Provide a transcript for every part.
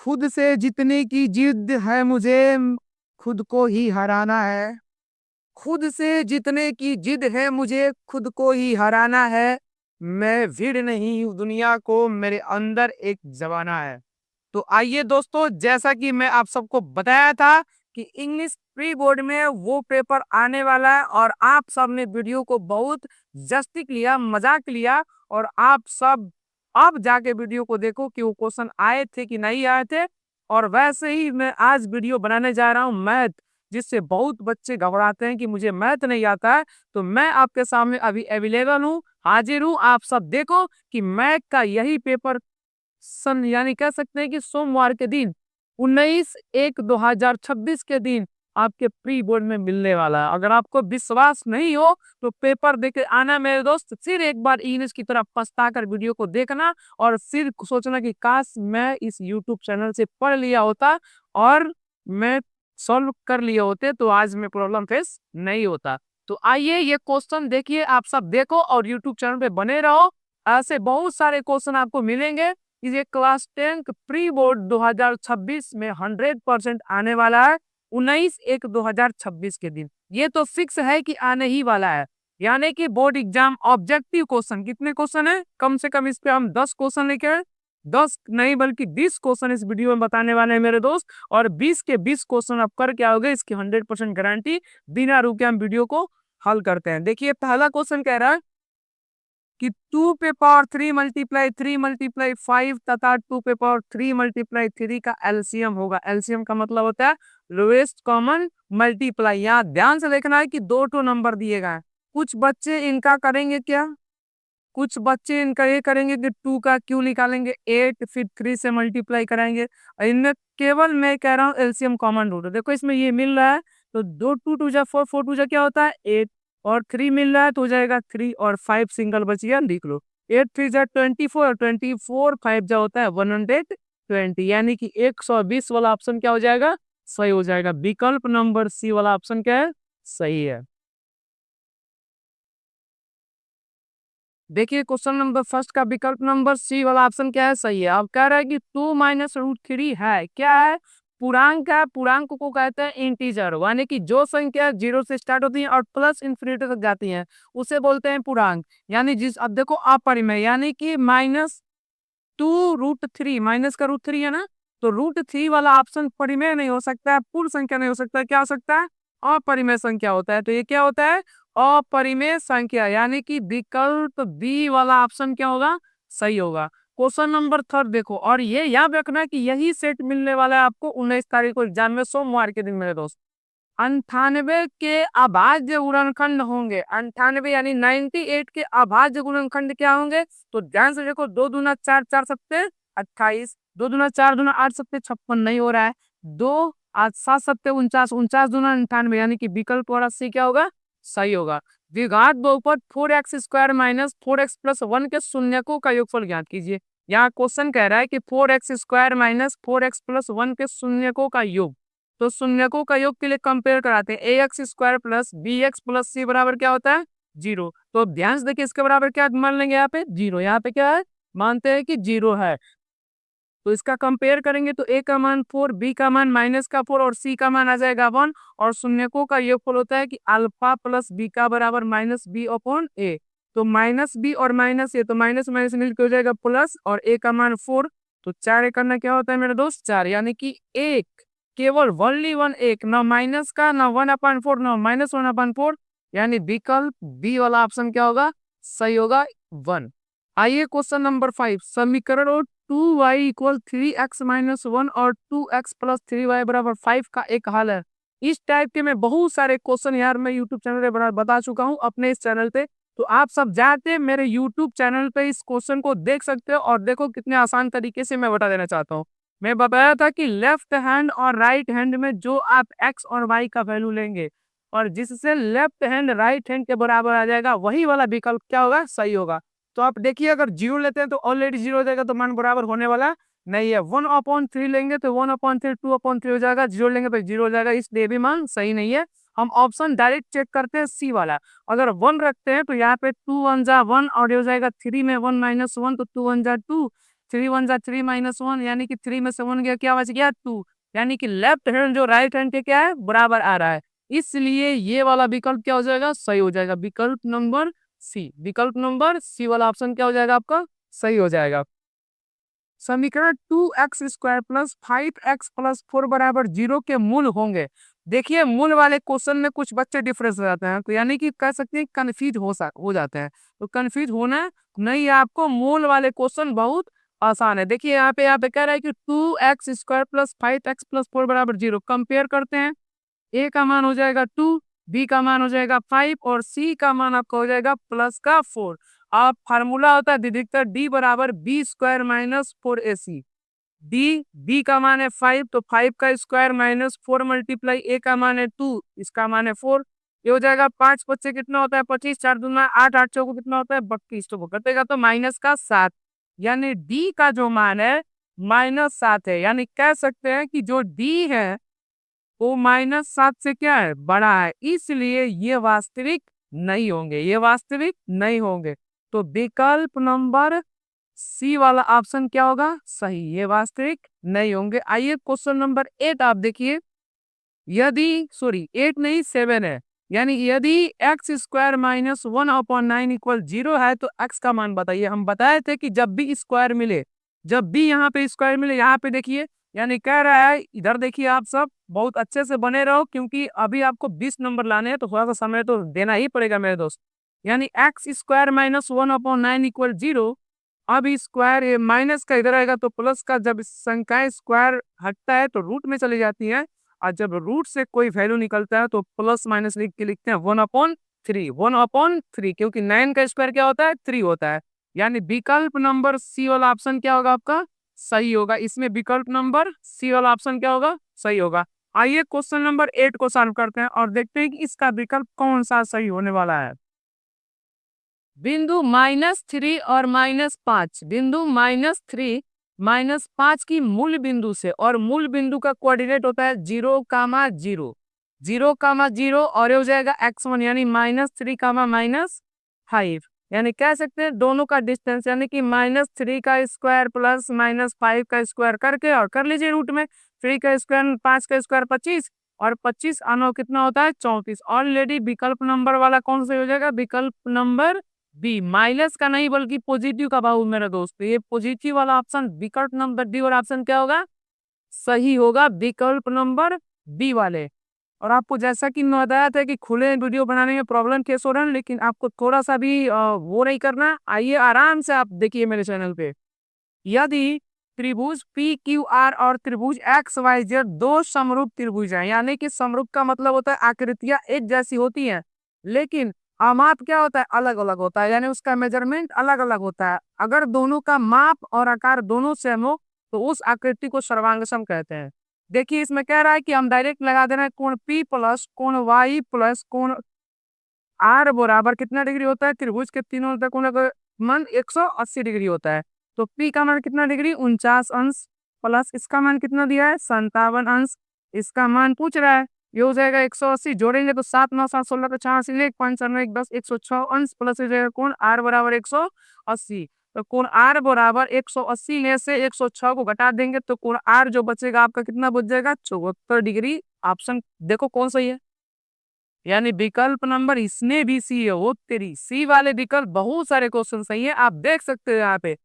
खुद से जीतने की जिद है मुझे, खुद को ही हराना है। खुद से जीतने की जिद है मुझे, खुद को ही हराना है। मैं भीड़ नहीं हूँ दुनिया को, मेरे अंदर एक जमाना है। तो आइए दोस्तों, जैसा कि मैं आप सबको बताया था कि इंग्लिश प्री बोर्ड में वो पेपर आने वाला है, और आप सब ने वीडियो को बहुत जस्टिक लिया, मजाक लिया, और आप सब अब जाके वीडियो को देखो कि वो क्वेश्चन आए थे कि नहीं आए थे। और वैसे ही मैं आज वीडियो बनाने जा रहा हूँ मैथ, जिससे बहुत बच्चे घबराते हैं कि मुझे मैथ नहीं आता है। तो मैं आपके सामने अभी अवेलेबल हूँ, हाजिर हूँ। आप सब देखो कि मैथ का यही पेपर सन यानी कह सकते हैं कि सोमवार के दिन 19/1/2026 के दिन आपके प्री बोर्ड में मिलने वाला है। अगर आपको विश्वास नहीं हो तो पेपर देके आना मेरे दोस्त, फिर एक बार इंग्लिश की तरफ पछता कर वीडियो को देखना, और फिर सोचना कि काश मैं इस यूट्यूब चैनल से पढ़ लिया होता और मैं सॉल्व कर लिए होते तो आज मैं प्रॉब्लम फेस नहीं होता। तो आइए ये क्वेश्चन देखिए, आप सब देखो और यूट्यूब चैनल पे बने रहो। ऐसे बहुत सारे क्वेश्चन आपको मिलेंगे। ये क्लास 10 प्री बोर्ड 2026 में 100% आने वाला है 19/1/2026 के दिन। ये तो फिक्स है कि आने ही वाला है। यानी कि बोर्ड एग्जाम ऑब्जेक्टिव क्वेश्चन कितने क्वेश्चन है, कम से कम इस पे हम 10 क्वेश्चन लेके आए। 10 नहीं बल्कि 20 क्वेश्चन इस वीडियो में बताने वाले हैं मेरे दोस्त, और 20 के 20 क्वेश्चन आप करके आओगे, इसकी 100% गारंटी। बिना रुके हम वीडियो को हल करते हैं। देखिए पहला क्वेश्चन कह रहा है कि 2 पे पावर 3 × 3 × 5 तथा 2 पे पावर 3 × 3 का एलसीएम होगा। एलसीएम का मतलब होता है लोएस्ट कॉमन मल्टीप्लाई। यहाँ ध्यान से देखना है कि दो टो नंबर दिए गए हैं। कुछ बच्चे इनका करेंगे क्या, कुछ बच्चे इनका ये करेंगे कि 2 का क्यों निकालेंगे 8, फिर 3 से मल्टीप्लाई कराएंगे। इनमें केवल मैं कह रहा हूँ एलसीएम कॉमन रूट। देखो इसमें ये मिल रहा है, तो 2 2 2 4 4 2 क्या होता है 8, और 3 मिल रहा है तो हो जाएगा 3, और 5 सिंगल बच गया, लिख लो। 8 3 24, और 24 5 जा होता है 120, यानी कि 120 वाला ऑप्शन क्या हो जाएगा, सही हो जाएगा। विकल्प नंबर सी वाला ऑप्शन क्या है, सही है। देखिए क्वेश्चन नंबर फर्स्ट का विकल्प नंबर सी वाला ऑप्शन क्या है, सही है। अब कह रहा है कि 2 - √3 है, क्या है, पूर्णांक है। पूर्णांक को कहते हैं इंटीजर, यानी कि जो संख्या 0 से स्टार्ट होती है और प्लस इंफिनिटी तक जाती है उसे बोलते हैं पूर्णांक। यानी जिस अब देखो अपरिमेय, यानी कि -2 √3, माइनस का √3 है ना, तो √3 वाला ऑप्शन परिमेय नहीं हो सकता है, पूर्ण संख्या नहीं हो सकता है, क्या हो सकता है, अपरिमेय संख्या होता है। तो ये क्या होता है, अपरिमेय संख्या, यानी कि विकल्प बी वाला ऑप्शन क्या होगा, सही होगा। क्वेश्चन नंबर थर्ड देखो, और ये याद रखना कि यही सेट मिलने वाला है आपको 19 तारीख को एग्जाम में, सोमवार के दिन मेरे दोस्त। 98 के अभाज्य गुणनखंड होंगे। 98 यानी 98 के अभाज्य गुणनखंड क्या होंगे, तो ध्यान से देखो। 2 दूना 4, 4 सत्ते 28, 2 दूना 4 दूना 8 सत्ते 56 नहीं हो रहा है। 2 8 7 सत्ते 49, 49 दूना 98, यानी कि विकल्प वाला सी क्या होगा, सही होगा। द्विघात बहुपद 4x² - 4x+1 के शून्यकों का योगफल ज्ञात कीजिए। यहाँ क्वेश्चन कह रहा है कि 4x² - 4x+1 के शून्यकों का योग। तो शून्यकों का योग के लिए कंपेयर कराते हैं। ax² + bx + c बराबर क्या होता है, 0। तो अब ध्यान से देखिए इसके बराबर क्या मान लेंगे, यहाँ पे 0, यहाँ पे क्या है, मानते हैं कि 0 है। तो इसका कंपेयर करेंगे तो a का मान 4, b का मान -4 और c का मान आ जाएगा 1। और शून्यकों का योगफल होता है कि अल्फा + b का बराबर -b/a। तो -b और -a, तो माइनस माइनस मिलकर हो जाएगा प्लस, और a का मान 4, तो 4 एक करना क्या होता है मेरे दोस्त, 4, यानी कि एक, केवल ओनली 1 एक, ना माइनस का, ना 1/4, ना -1/4, यानी विकल्प बी वाला ऑप्शन क्या होगा, सही होगा, 1। आइए क्वेश्चन नंबर 5, समीकरण 2y = 3x - 1 और 2x + 3y = 5 का एक हल है। इस टाइप के मैं बहुत सारे क्वेश्चन यार मैं यूट्यूब चैनल पे बता चुका हूँ अपने इस चैनल पे। तो आप सब जाते मेरे यूट्यूब चैनल पे इस क्वेश्चन को देख सकते हो, और देखो कितने आसान तरीके से मैं बता देना चाहता हूँ। मैं बताया था कि लेफ्ट हैंड और राइट हैंड में जो आप x और y का वैल्यू लेंगे, और जिससे लेफ्ट हैंड राइट हैंड के बराबर आ जाएगा, वही वाला विकल्प क्या होगा, सही होगा। तो आप देखिए अगर 0 लेते हैं तो ऑलरेडी 0 हो जाएगा, तो मान बराबर होने वाला नहीं है। 1/3 लेंगे तो 1/3 2/3 हो जाएगा, 0 लेंगे तो 0 हो जाएगा, इसलिए भी मान सही नहीं है। हम ऑप्शन डायरेक्ट चेक करते हैं सी वाला। अगर 1 रखते हैं तो यहाँ पे 2 1 जा 1, और ये हो जाएगा 3 में 1 - 1, तो 2 1 जा 2, 3 1 जा 3 -1 यानी कि 3 में से 1 गया, क्या बच गया 2, यानी कि लेफ्ट हैंड जो राइट हैंड के क्या है बराबर आ रहा है, इसलिए ये वाला विकल्प क्या हो जाएगा सही हो जाएगा, विकल्प नंबर सी। विकल्प नंबर सी वाला ऑप्शन क्या हो जाएगा आपका सही हो जाएगा। समीकरण 2x² प्लस 5x+4 बराबर 0 के मूल होंगे। देखिए मूल वाले क्वेश्चन में कुछ बच्चे डिफरेंस हो जाते हैं, तो यानी कि कह सकते हैं कंफ्यूज हो जाते हैं, तो कंफ्यूज होना नहीं है आपको, मूल वाले क्वेश्चन बहुत आसान है। देखिए यहाँ पे कह रहा है कि 2x² प्लस 5x+4 बराबर 0, कंपेयर करते हैं, ए का मान हो जाएगा 2, बी का मान हो जाएगा 5 और सी का मान आपका हो जाएगा प्लस का 4। आप फार्मूला होता है अधिकतर डी बराबर B square minus 4ac। D B का मान है 5, तो 5 का स्क्वायर माइनस 4 मल्टीप्लाई ए का मान है 2, इसका मान है 4, ये हो जाएगा 5 बच्चे कितना होता है 25, 4 दूना 8, 8 चौको कितना होता है 32, तो वो कटेगा तो माइनस का 7, यानी डी का जो मान है -7 है, यानी कह सकते हैं कि जो डी है वो -7 से क्या है बड़ा है, इसलिए ये वास्तविक नहीं होंगे, ये वास्तविक नहीं होंगे, तो विकल्प नंबर सी वाला ऑप्शन क्या होगा सही, ये वास्तविक नहीं होंगे। आइए क्वेश्चन नंबर 8 आप देखिए, यदि सॉरी 8 नहीं 7 है, यानी यदि x² -1/9 = 0 है तो x का मान बताइए। हम बताए थे कि जब भी स्क्वायर मिले, जब भी यहाँ पे स्क्वायर मिले, यहाँ पे देखिए, यानी कह रहा है इधर देखिए, आप सब बहुत अच्छे से बने रहो क्योंकि अभी आपको 20 नंबर लाने हैं, तो थोड़ा सा समय तो देना ही पड़ेगा मेरे दोस्त। यानी x² -1/9 = 0, अब स्क्वायर माइनस का इधर आएगा तो प्लस का, जब संख्याएं स्क्वायर हटता है तो रूट में चली जाती है, और जब रूट से कोई वैल्यू निकलता है तो प्लस माइनस लिख के लिखते हैं 1/3, 1/3, क्योंकि 9 का स्क्वायर क्या होता है 3 होता है, यानी विकल्प नंबर सी वाला ऑप्शन क्या होगा आपका सही होगा, इसमें विकल्प नंबर सी वाला ऑप्शन क्या होगा सही होगा। आइए क्वेश्चन नंबर 8 को सॉल्व करते हैं और देखते हैं कि इसका विकल्प कौन सा सही होने वाला है। बिंदु -3 और -5, बिंदु -3 -5 की मूल बिंदु से, और मूल बिंदु का कोऑर्डिनेट होता है 0,0, 0,0 और ये हो जाएगा x1, यानी -3, -5, यानी कह सकते हैं दोनों का डिस्टेंस, यानी कि -3 का स्क्वायर प्लस -5 का स्क्वायर करके, और कर लीजिए रूट में 3 का स्क्वायर 5 का स्क्वायर 25, और 25 9 कितना होता है 34। ऑलरेडी विकल्प नंबर वाला कौन सा हो जाएगा विकल्प नंबर बी, माइनस का नहीं बल्कि पॉजिटिव का बाबू मेरा दोस्त, तो ये पॉजिटिव वाला ऑप्शन विकल्प नंबर डी वाला ऑप्शन क्या होगा सही होगा, विकल्प नंबर बी वाले। और आपको जैसा कि मैं बताया था कि खुले वीडियो बनाने में प्रॉब्लम फेस हो रहा है, लेकिन आपको थोड़ा सा भी वो नहीं करना, आइए आराम से आप देखिए मेरे चैनल पे। यदि त्रिभुज पी क्यू आर और त्रिभुज एक्स वाई जेड दो समरूप त्रिभुज हैं, यानी कि समरूप का मतलब होता है आकृतियां एक जैसी होती हैं, लेकिन माप क्या होता है अलग अलग होता है, यानी उसका मेजरमेंट अलग अलग होता है। अगर दोनों का माप और आकार दोनों सेम हो तो उस आकृति को सर्वांग सम कहते हैं। देखिए इसमें कह रहा है कि हम डायरेक्ट लगा दे रहे हैं कोण P प्लस कोण Y प्लस कोण R बराबर कितना डिग्री होता है, त्रिभुज के तीनों कोणों का मान 180 डिग्री होता है, तो P का मान कितना डिग्री 49 अंश, प्लस इसका मान कितना दिया है 57 अंश, इसका मान पूछ रहा है, ये हो जाएगा 180, जोड़ेंगे तो 7 9 7 16 का 4 से 1 5 9 1 10 106 अंश, प्लस हो जाएगा कोण R बराबर 180, तो कोण R बराबर 180 में से 106 को घटा देंगे तो कोण R जो बचेगा आपका कितना बच जाएगा 74 डिग्री। ऑप्शन देखो कौन सही है, यानी विकल्प नंबर इसमें भी सी है, वो तेरी सी वाले विकल्प बहुत सारे क्वेश्चन सही है, आप देख सकते हो यहाँ पे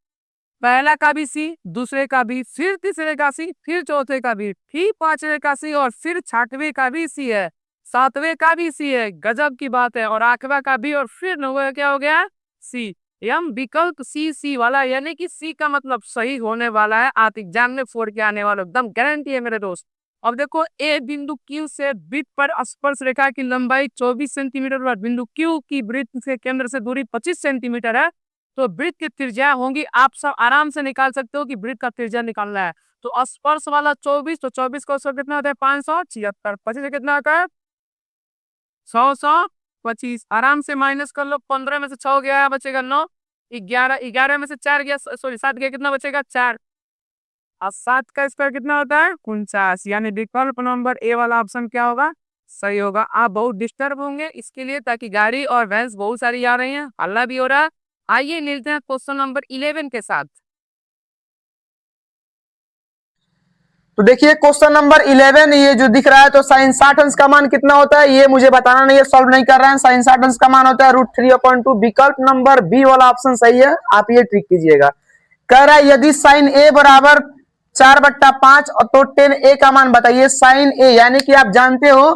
पहला का भी सी, दूसरे का भी, फिर तीसरे का सी, फिर चौथे का भी, फिर पांचवे का सी, और फिर छठवें का भी सी है, सातवें का भी सी है, गजब की बात है, और आठवां का भी, और फिर नौवे क्या हो गया सी। यम विकल्प सी वाला, यानी कि सी का मतलब सही होने वाला है, आप एग्जाम में 4 के आने वाला एकदम गारंटी है मेरे दोस्त। अब देखो ए बिंदु क्यू से वृत्त पर स्पर्श रेखा की लंबाई 24 सेंटीमीटर और बिंदु क्यू की वृत्त से केंद्र से दूरी 25 सेंटीमीटर है, तो वृत्त की त्रिज्या होंगी, आप सब आराम से निकाल सकते हो कि वृत्त का त्रिज्या निकालना है, तो स्पर्श वाला 24, तो 24 का स्क्वायर कितना होता है 576, 25 से कितना होता है 100 आराम से माइनस कर लो, 15 में से 6 गया बचेगा 9, 11 11 में से 4 गया, सॉरी 7 गया, कितना बचेगा 4, और 7 का स्क्वायर कितना होता है 49, यानी विकल्प नंबर ए वाला ऑप्शन क्या होगा सही होगा। आप बहुत डिस्टर्ब होंगे इसके लिए, ताकि गाड़ी और भैंस बहुत सारी आ रही हैं, हल्ला भी हो रहा है। आइए मिलते हैं क्वेश्चन नंबर 11 के साथ। तो देखिए क्वेश्चन नंबर 11 ये जो दिख रहा है, तो साइन 60 अंश का मान कितना होता है ये मुझे बताना नहीं है, सॉल्व नहीं कर रहे हैं। साइन 60 अंश का मान होता है √3/2। विकल्प नंबर बी वाला ऑप्शन सही है, आप ये ट्रिक कीजिएगा। कह रहा है यदि साइन ए बराबर 4/5 तो टेन ए का मान बताइए। साइन ए यानी कि आप जानते हो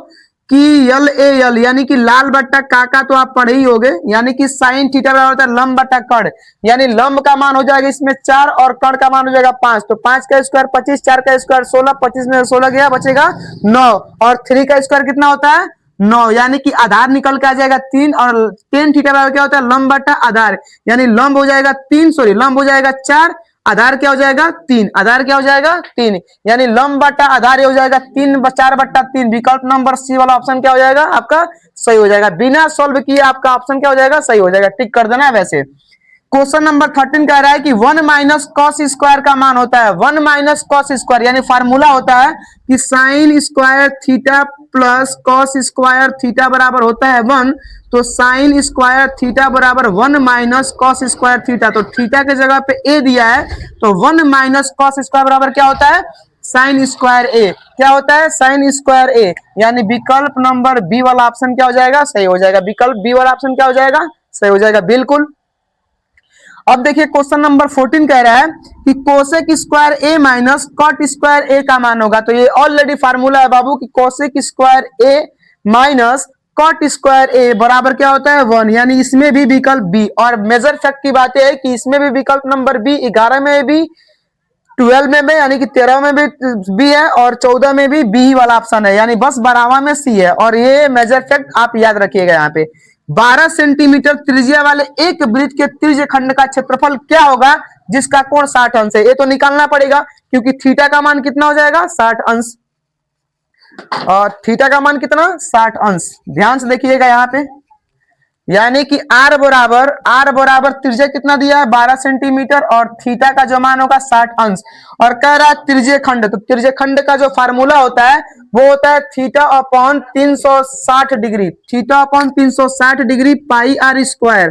कि यल ए यल यानी कि लाल बट्टा काका, तो आप पढ़े ही होगे, यानी कि साइन थीटा बराबर होता है लंब बट्टा कर्ण, यानी लंब का मान हो जाएगा इसमें 4 और कर्ण का मान हो जाएगा 5। तो 5 का स्क्वायर 25, 4 का स्क्वायर 16, 25 में 16 गया बचेगा 9, और 3 का स्क्वायर कितना होता है 9, यानी कि आधार निकल के आ जाएगा 3, और टेन थीटा बराबर क्या होता है लंब बट्टा आधार, यानी लंब हो जाएगा 3, सॉरी लंब हो जाएगा 4, आधार क्या हो जाएगा 3, आधार क्या हो जाएगा 3, यानी लंब बट्टा आधार हो जाएगा 3 4/3। विकल्प नंबर सी वाला ऑप्शन क्या हो जाएगा आपका सही हो जाएगा। बिना सॉल्व किए आपका ऑप्शन क्या हो जाएगा सही हो जाएगा, टिक कर देना है। वैसे क्वेश्चन नंबर 13 कह रहा है कि 1 माइनस कॉस स्क्वायर का मान होता है 1 माइनस कॉस स्क्वायर, यानी फार्मूला होता है कि sine square theta plus cos square theta बराबर होता है 1। तो साइन स्क्वायर थीटा बराबर 1 माइनस कॉस स्क्वायर थीटा, तो थीटा के जगह पे ए दिया है, तो 1 माइनस कॉस स्क्वायर बराबर क्या होता है साइन स्क्वायर ए, क्या होता है साइन स्क्वायर ए, यानी विकल्प नंबर बी वाला ऑप्शन क्या हो जाएगा सही हो जाएगा। विकल्प बी वाला ऑप्शन क्या हो जाएगा सही हो जाएगा बिल्कुल। अब देखिए क्वेश्चन नंबर 14 कह रहा है कि कोसेक स्क्वायर ए माइनस कॉट स्क्वायर ए का मान होगा। तो ये ऑलरेडी फार्मूला है बाबू कि कोसेक स्क्वायर ए माइनस कॉट स्क्वायर ए बराबर क्या होता है 1, यानी इसमें भी विकल्प बी। और मेजर फैक्ट की बात है कि इसमें भी विकल्प नंबर बी, 11 में भी, 12 में भी, यानी कि 13 में भी बी है, और 14 में भी बी वाला ऑप्शन है, यानी बस 12वां में सी है। और ये मेजर फैक्ट आप याद रखिएगा। यहाँ पे 12 सेंटीमीटर त्रिज्या वाले एक वृत्त के त्रिज्य खंड का क्षेत्रफल क्या होगा जिसका कोण 60 अंश है। ये तो निकालना पड़ेगा क्योंकि थीटा का मान कितना हो जाएगा 60 अंश, और थीटा का मान कितना 60 अंश। ध्यान से देखिएगा यहाँ पे, यानी कि आर बराबर त्रिज्या कितना दिया है 12 सेंटीमीटर, और थीटा का जो मान होगा 60 अंश। और कह रहा है त्रिज्य खंड, तो त्रिज्य खंड का जो फार्मूला होता है वो होता है theta upon 360 degree, theta upon 360 degree pi R square.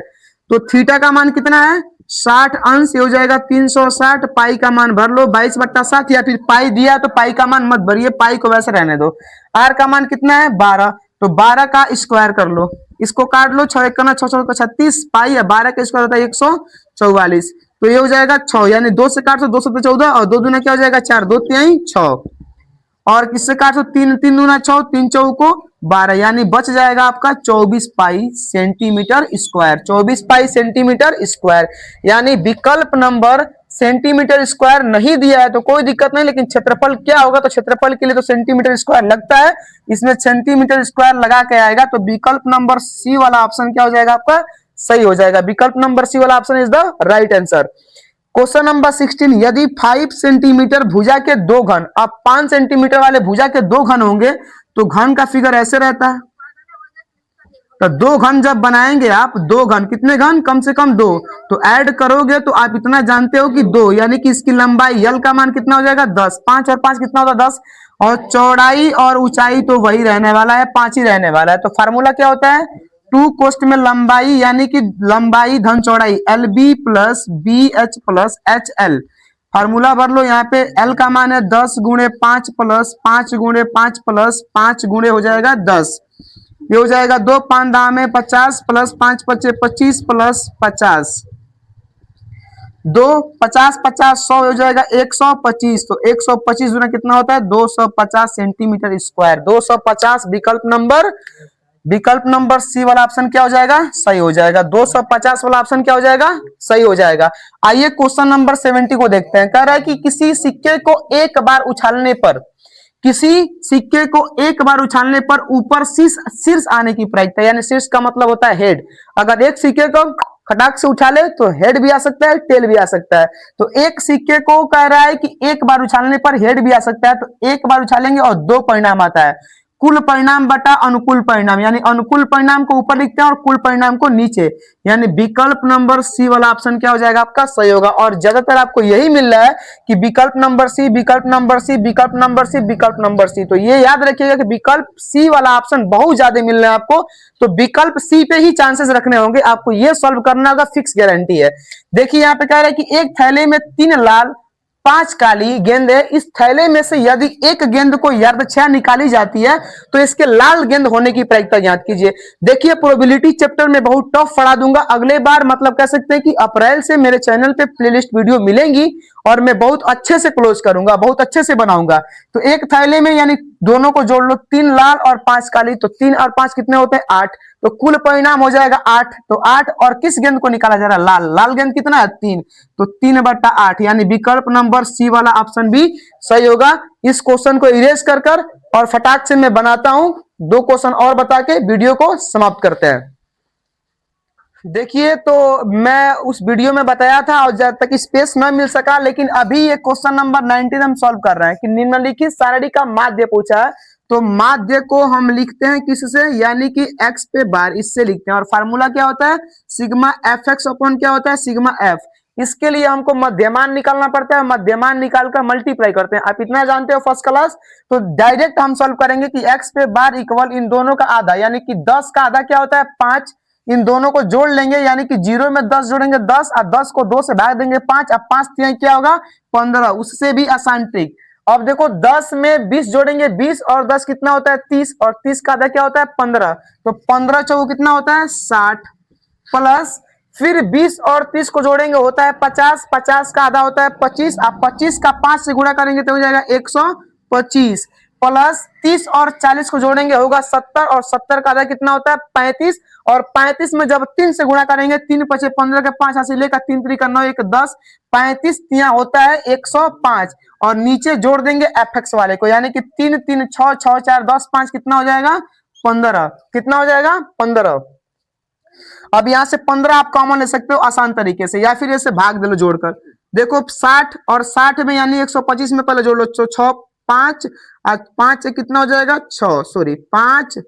तो थीटा का मान कितना है 60 अंश, ये हो जाएगा 360, पाई का मान भर लो 22/7, या फिर पाई दिया तो पाई का मान मत भरिए, पाई को वैसे रहने दो। आर का मान कितना है 12, तो 12 का स्क्वायर कर लो, इसको काट लो, 6 1 6 36, पाई है 12 का स्क्वायर होता है 144, तो ये हो जाएगा 6, यानी 2 से काट दो 2 से 14, और 2 दूना क्या हो जाएगा 4, 2 3 6, और किससे काट दो 3 3 दूना 6, 3 चौको 12, यानी बच जाएगा आपका 24 पाई सेंटीमीटर स्क्वायर, 24 पाई सेंटीमीटर स्क्वायर। यानी विकल्प नंबर सेंटीमीटर स्क्वायर नहीं दिया है तो कोई दिक्कत नहीं, लेकिन क्षेत्रफल क्या होगा, तो क्षेत्रफल के लिए तो सेंटीमीटर स्क्वायर लगता है, इसमें सेंटीमीटर स्क्वायर लगा के आएगा। तो विकल्प नंबर सी वाला ऑप्शन क्या हो जाएगा आपका सही हो जाएगा। विकल्प नंबर सी वाला option is the right answer. Question number 16, यदि 5 सेंटीमीटर भुजा के दो घन, अब 5 सेंटीमीटर वाले भुजा के दो घन होंगे तो घन का फिगर ऐसे रहता है। तो दो घन जब बनाएंगे आप, दो घन, कितने घन कम से कम 2, तो ऐड करोगे तो आप इतना जानते हो कि 2, यानी कि इसकी लंबाई यल का मान कितना हो जाएगा 10, 5 और 5 कितना होता है 10, और चौड़ाई और ऊंचाई तो वही रहने वाला है 5 ही रहने वाला है। तो फार्मूला क्या होता है 2 कोष्ट में लंबाई, यानी कि लंबाई धन चौड़ाई LB plus BH plus HL। Formula भर लो, यहाँ पे L का मान है 10 गुणे 5 प्लस 5 गुणे 5 प्लस 5 गुणे हो जाएगा 10, ये हो जाएगा 2 5 दाम में 50 प्लस 5 25 25 प्लस 50, 2 50 50 100 हो जाएगा 125, तो 125 गुना कितना होता है 250 सेंटीमीटर स्क्वायर, 250। विकल्प नंबर सी वाला ऑप्शन क्या हो जाएगा सही हो जाएगा, 250 वाला ऑप्शन क्या हो जाएगा सही हो जाएगा। आइए क्वेश्चन नंबर 70 को देखते हैं। कह रहा है कि किसी सिक्के को एक बार उछालने पर, किसी सिक्के को एक बार उछालने पर ऊपर शीर्ष आने की प्रायिकता, यानी शीर्ष का मतलब होता है हेड। अगर एक सिक्के को खटाक से उछाले तो हेड भी आ सकता है टेल भी आ सकता है। तो एक सिक्के को कह रहा है कि एक बार उछालने पर हेड भी आ सकता है, तो एक बार उछालेंगे और 2 परिणाम आता है, कुल परिणाम बटा अनुकूल परिणाम, यानी अनुकूल परिणाम को ऊपर लिखते हैं और कुल परिणाम को नीचे, यानी विकल्प नंबर सी वाला ऑप्शन क्या हो जाएगा आपका सही होगा। और ज्यादातर आपको यही मिल रहा है कि विकल्प नंबर सी, विकल्प नंबर सी, विकल्प नंबर सी, विकल्प नंबर सी। तो ये याद रखिएगा कि विकल्प सी वाला ऑप्शन बहुत ज्यादा मिल रहा है आपको, तो विकल्प सी पे ही चांसेस रखने होंगे, आपको ये सॉल्व करना होगा, फिक्स गारंटी है। देखिए यहाँ पे कह रहे हैं कि एक थैले में 3 लाल 5 काली गेंद है। इस थैले में से यदि एक गेंद को यदृच्छा निकाली जाती है तो इसके लाल गेंद होने की प्रायिकता ज्ञात कीजिए। देखिए प्रोबेबिलिटी चैप्टर में बहुत टफ पढ़ा दूंगा अगले बार, मतलब कह सकते हैं कि अप्रैल से मेरे चैनल पे प्लेलिस्ट वीडियो मिलेंगी और मैं बहुत अच्छे से क्लोज करूंगा, बहुत अच्छे से बनाऊंगा। तो एक थैले में यानी दोनों को जोड़ लो, 3 लाल और 5 काली, तो 3 और 5 कितने होते हैं 8, तो कुल परिणाम हो जाएगा 8। तो 8 और किस गेंद को निकाला जा रहा है लाल, लाल गेंद कितना है 3, तो 3/8 यानी विकल्प नंबर सी वाला ऑप्शन भी सही होगा। इस क्वेश्चन को इरेज कर और फटाक से मैं बनाता हूं, 2 क्वेश्चन और बता के वीडियो को समाप्त करते हैं। देखिए तो मैं उस वीडियो में बताया था और जब तक स्पेस न मिल सका, लेकिन अभी ये क्वेश्चन नंबर 19 हम सॉल्व कर रहे हैं कि निम्नलिखित सारणी का माध्य पूछा है। तो माध्य को हम लिखते हैं किससे, यानी कि x पे बार, इससे लिखते हैं और फार्मूला क्या होता है सिग्मा एफ एक्स अपॉन क्या होता है सिग्मा एफ। इसके लिए हमको मध्यमान निकालना पड़ता है, मध्यमान निकालकर मल्टीप्लाई करते हैं। आप इतना जानते हो फर्स्ट क्लास। तो डायरेक्ट हम सॉल्व करेंगे कि x पे बार इक्वल इन दोनों का आधा, यानी कि 10 का आधा क्या होता है 5, इन दोनों को जोड़ लेंगे यानी कि 0 में 10 जोड़ेंगे 10 और 10 को 2 से भाग देंगे 5, अब 5 क्या होगा 15। उससे भी आसान ट्रिक, अब देखो 10 में 20 जोड़ेंगे 20 और 10 कितना होता है 30 और 30 का आधा क्या होता है 15, तो 15 चौको कितना होता है 60 प्लस फिर 20 और 30 को जोड़ेंगे होता है 50, 50 का आधा होता है 25, आप 25 का 5 से गुणा करेंगे तो हो जाएगा 125 प्लस 30 और 40 को जोड़ेंगे होगा 70 और 70 का आधा कितना होता है 35 और 35 में जब 3 से गुणा करेंगे 3 पचे 15 के 5 हासिल लेकर 3 3 का 9 1 10, 35 यहाँ होता है 105 और नीचे जोड़ देंगे एफ एक्स वाले को, यानी कि 3 3 6 6 4 10 5 कितना हो जाएगा 15, कितना हो जाएगा 15। अब यहाँ से 15 आप कॉमन ले सकते हो आसान तरीके से, या फिर ऐसे भाग दे लो जोड़कर। देखो 60 और 60 में यानी 125 में पहले जोड़ लो, 6 5 और 5 से कितना हो जाएगा 6 सॉरी 5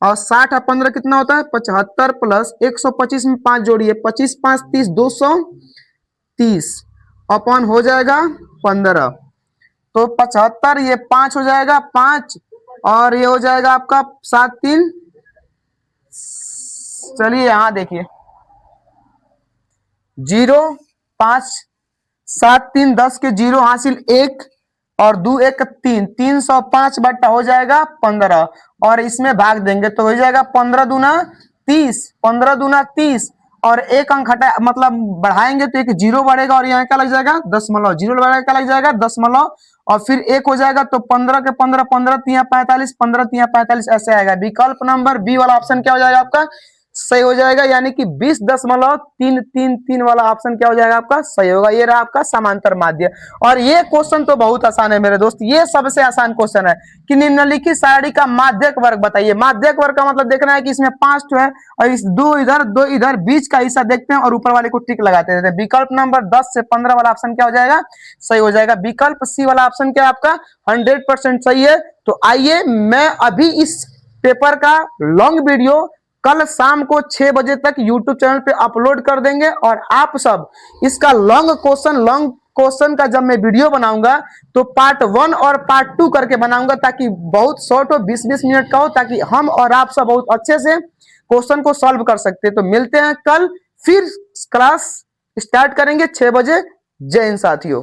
और 60 और 15 कितना होता है 75 प्लस 125 में 5 जोड़िए 25 5 30 230 अपॉन हो जाएगा 15, तो 75 ये 5 हो जाएगा 5 और ये हो जाएगा आपका 7 3, चलिए यहां देखिए 0 5 7 3 10 के 0 हासिल 1 और 2 1 3, 305 बट्टा हो जाएगा 15 और इसमें भाग देंगे तो हो जाएगा 15 दूना 30, 15 दूना 30 और एक अंक हटा मतलब बढ़ाएंगे तो एक 0 बढ़ेगा और यहाँ क्या लग जाएगा दशमलव, 0 बढ़ेगा क्या लग जाएगा दशमलव और फिर 1 हो जाएगा तो 15 के 15 15 तिया 45 15 तिया 45 ऐसे आएगा। विकल्प नंबर बी वाला ऑप्शन क्या हो जाएगा आपका सही हो जाएगा, यानी कि 20.333 वाला ऑप्शन क्या हो जाएगा आपका सही होगा। ये रहा आपका समांतर माध्य। और ये क्वेश्चन तो बहुत आसान है मेरे दोस्त, ये सबसे आसान क्वेश्चन है कि निम्नलिखित सारणी का माध्यक वर्ग बताइए। माध्यक वर्ग का मतलब देखना है कि इसमें 5 है और इस 2 इधर बीच का हिस्सा देखते हैं और ऊपर वाले को टिक लगाते रहते हैं। विकल्प नंबर 10 से 15 वाला ऑप्शन क्या हो जाएगा सही हो जाएगा। विकल्प सी वाला ऑप्शन क्या है आपका 100% सही है। तो आइए मैं अभी इस पेपर का लॉन्ग वीडियो कल शाम को 6 बजे तक YouTube चैनल पे अपलोड कर देंगे और आप सब इसका लॉन्ग क्वेश्चन का जब मैं वीडियो बनाऊंगा तो पार्ट 1 और पार्ट 2 करके बनाऊंगा ताकि बहुत शॉर्ट हो 20-20 मिनट का हो, ताकि हम और आप सब बहुत अच्छे से क्वेश्चन को सॉल्व कर सकते हैं। तो मिलते हैं कल, फिर क्लास स्टार्ट करेंगे 6 बजे। जय हिंद साथियों।